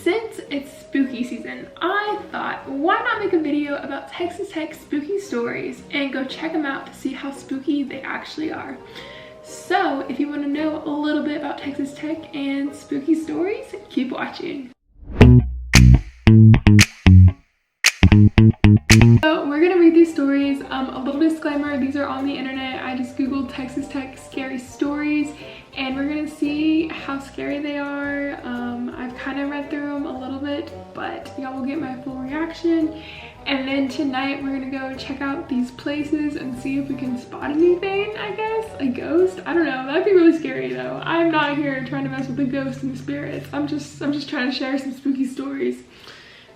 Since it's spooky season, I thought, why not make a video about Texas Tech spooky stories and go check them out to see how spooky they actually are. So if you want to know a little bit about Texas Tech and spooky stories, keep watching. So we're gonna read these stories. A little disclaimer, these are on the internet. I just googled Texas Tech scary stories and we're gonna see how scary they are. I've kind of read through them a little bit, but y'all will get my full reaction. And then tonight we're gonna go check out these places and see if we can spot anything, I guess. A ghost? I don't know, that'd be really scary though. I'm not here trying to mess with the ghosts and the spirits. I'm just trying to share some spooky stories.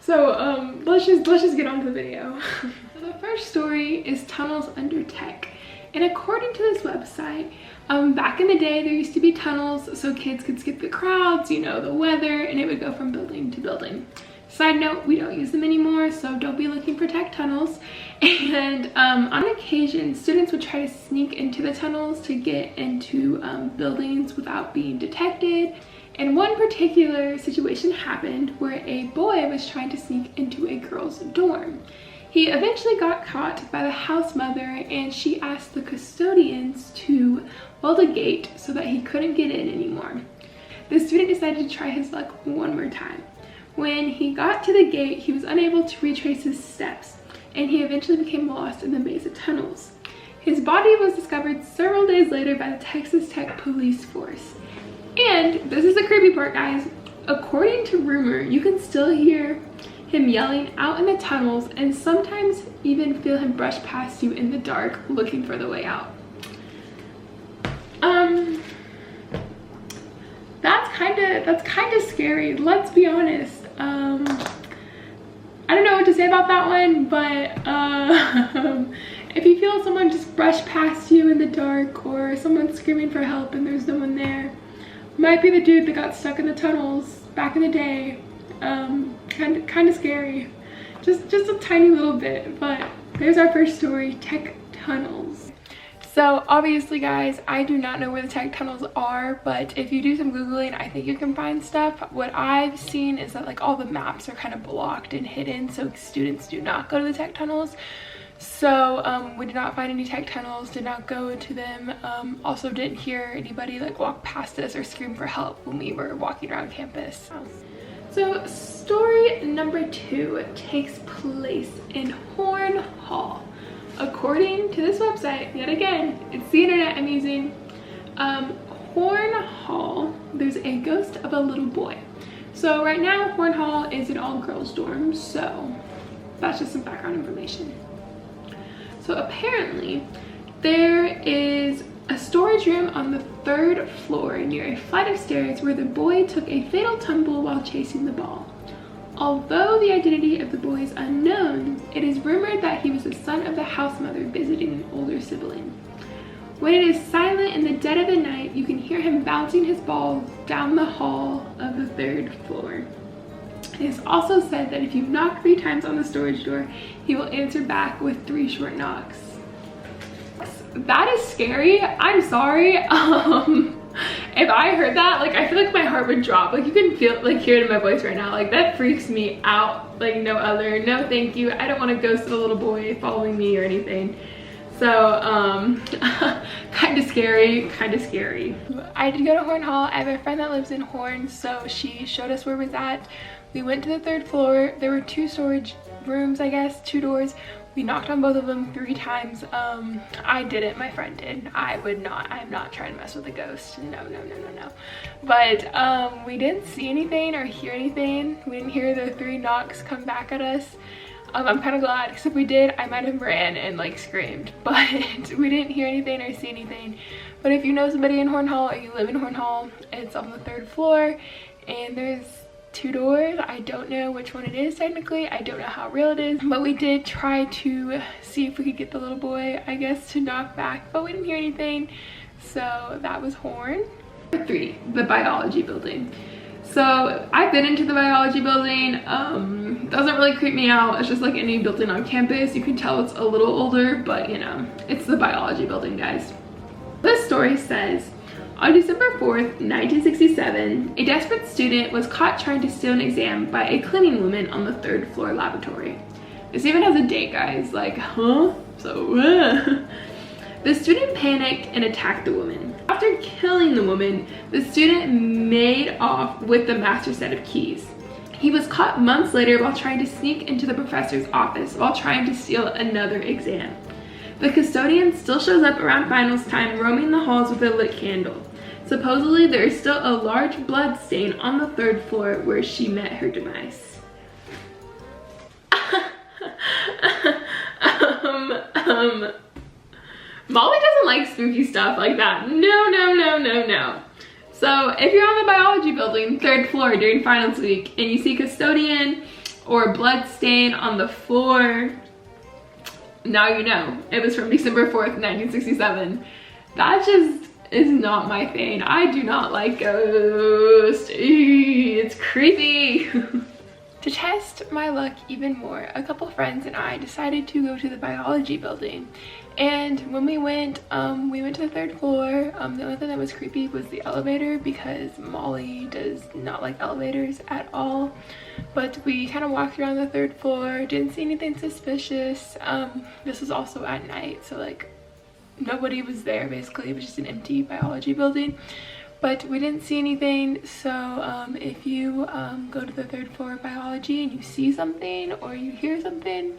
So let's just get on to the video. So the first story is tunnels under Tech. And according to this website, back in the day there used to be tunnels so kids could skip the crowds, you know, the weather, and it would go from building to building. Side note, we don't use them anymore, so don't be looking for Tech tunnels. And on occasion, students would try to sneak into the tunnels to get into buildings without being detected. And one particular situation happened where a boy was trying to sneak into a girl's dorm. He eventually got caught by the house mother and she asked the custodians to weld a gate so that he couldn't get in anymore. The student decided to try his luck one more time. When he got to the gate, he was unable to retrace his steps and he eventually became lost in the maze of tunnels. His body was discovered several days later by the Texas Tech police force. And this is the creepy part, guys. According to rumor, you can still hear him yelling out in the tunnels and sometimes even feel him brush past you in the dark looking for the way out. That's kind of scary, let's be honest. I don't know what to say about that one, but if you feel someone just brush past you in the dark or someone screaming for help and there's no one there, might be the dude that got stuck in the tunnels back in the day. Kind of scary, just a tiny little bit. But there's our first story, Tech tunnels. So obviously guys, I do not know where the Tech tunnels are, but if you do some googling, I think you can find stuff. What I've seen is that like all the maps are kind of blocked and hidden, so students do not go to the Tech tunnels. So we did not find any Tech tunnels, did not go into them. Also didn't hear anybody like walk past us or scream for help when we were walking around campus. So story number 2 takes place in Horn Hall. According to this website, yet again, it's the internet I'm using, Horn Hall, there's a ghost of a little boy. So right now, Horn Hall is an all-girls dorm, so that's just some background information. So apparently, there is a storage room on the 3rd floor near a flight of stairs where the boy took a fatal tumble while chasing the ball. Although the identity of the boy is unknown, it is rumored that he was the son of the house mother visiting an older sibling. When it is silent in the dead of the night, you can hear him bouncing his ball down the hall of the 3rd floor. It is also said that if you knock 3 times on the storage door, he will answer back with 3 short knocks. That is scary. I'm sorry. If I heard that, like, I feel like my heart would drop. Like, you can feel, like, hear it in my voice right now. Like, that freaks me out like no other. No thank you. I don't want a ghost of a little boy following me or anything. So kind of scary, I did go to Horn Hall. I have a friend that lives in Horn, so she showed us where it was at. We went to the 3rd floor. There were 2 storage rooms, I guess, 2 doors. We knocked on both of them 3 times. I didn't, my friend did. I would not. I'm not trying to mess with a ghost. No. But we didn't see anything or hear anything. We didn't hear the 3 knocks come back at us. I'm kind of glad, because if we did, I might have ran and like screamed. But we didn't hear anything or see anything. But if you know somebody in Horn Hall or you live in Horn Hall, it's on the 3rd floor and there's 2 doors. I don't know which one it is technically. I don't know how real it is, but we did try to see if we could get the little boy, I guess, to knock back, but we didn't hear anything. So that was Horn. 3, the biology building. So I've been into the biology building. Doesn't really creep me out. It's just like any building on campus. You can tell it's a little older, but you know, it's the biology building, guys. This story says, On December 4th, 1967, a desperate student was caught trying to steal an exam by a cleaning woman on the 3rd floor laboratory. This even has a date, guys. Like, huh? So, the student panicked and attacked the woman. After killing the woman, the student made off with the master set of keys. He was caught months later while trying to sneak into the professor's office while trying to steal another exam. The custodian still shows up around finals time, roaming the halls with a lit candle. Supposedly, there is still a large blood stain on the 3rd floor where she met her demise. Molly doesn't like spooky stuff like that. No. So if you're on the biology building, 3rd floor during finals week, and you see custodian or blood stain on the floor, now you know. It was from December 4th, 1967. That just is not my thing. I do not like ghosts. It's creepy. To test my luck even more, a couple friends and I decided to go to the biology building. And when we went to the 3rd floor. The only thing that was creepy was the elevator because Molly does not like elevators at all. But we kind of walked around the 3rd floor, didn't see anything suspicious. This was also at night, so like nobody was there basically. It was just an empty biology building. But we didn't see anything, so if you go to the 3rd floor biology and you see something or you hear something,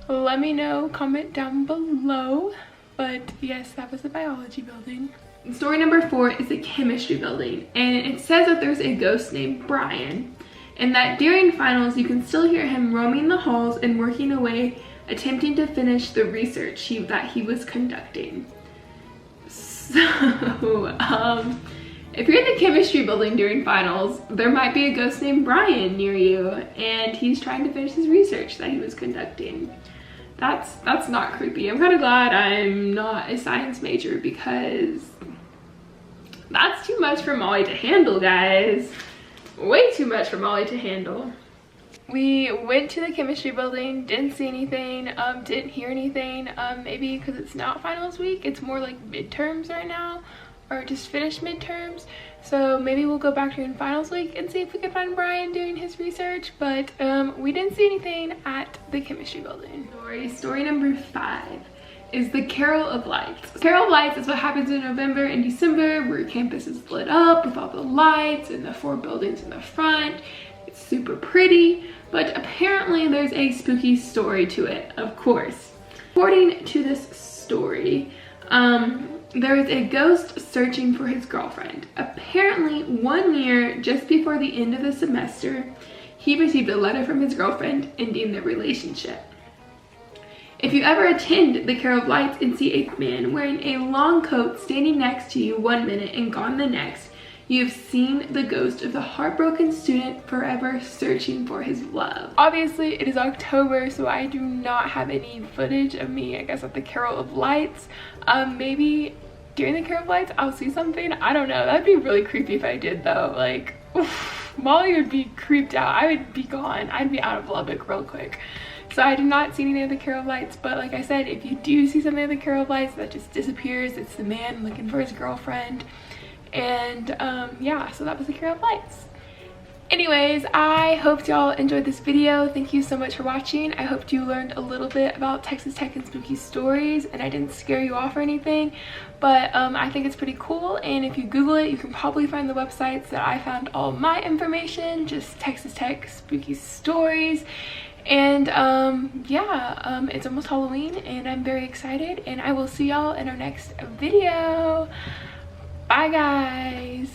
let me know, comment down below. But yes, that was the biology building. Story number 4 is the chemistry building, and it says that there's a ghost named Brian, and that during finals you can still hear him roaming the halls and working away, attempting to finish the research that he was conducting. So, if you're in the chemistry building during finals, there might be a ghost named Brian near you, and he's trying to finish his research that he was conducting. That's not creepy. I'm kind of glad I'm not a science major because that's too much for Molly to handle, guys. Way too much for Molly to handle. We went to the chemistry building, didn't see anything, didn't hear anything. Maybe because it's not finals week, it's more like midterms right now, or just finished midterms. So maybe we'll go back during finals week and see if we can find Brian doing his research. But we didn't see anything at the chemistry building. Story number 5 is the Carol of Lights. Carol of Lights is what happens in November and December, where campus is lit up with all the lights and the 4 buildings in the front. It's super pretty, but apparently there's a spooky story to it, of course. According to this story, there is a ghost searching for his girlfriend. Apparently, one year, just before the end of the semester, he received a letter from his girlfriend ending their relationship. If you ever attend the Carol of Lights and see a man wearing a long coat standing next to you one minute and gone the next, you have seen the ghost of the heartbroken student forever searching for his love. Obviously, it is October, so I do not have any footage of me, I guess, at the Carol of Lights. Maybe during the Carol of Lights, I'll see something. I don't know. That'd be really creepy if I did, though. Like, oof, Molly would be creeped out. I would be gone. I'd be out of Lubbock real quick. So I did not see any of the Carol of Lights, but like I said, if you do see something of the Carol of Lights that just disappears, it's the man looking for his girlfriend. And yeah, so that was the Carol of Lights. Anyways, I hope y'all enjoyed this video. Thank you so much for watching. I hope you learned a little bit about Texas Tech and spooky stories and I didn't scare you off or anything, but I think it's pretty cool. And if you Google it, you can probably find the websites that I found all my information, just Texas Tech spooky stories. And yeah, it's almost Halloween and I'm very excited, and I will see y'all in our next video. Bye guys.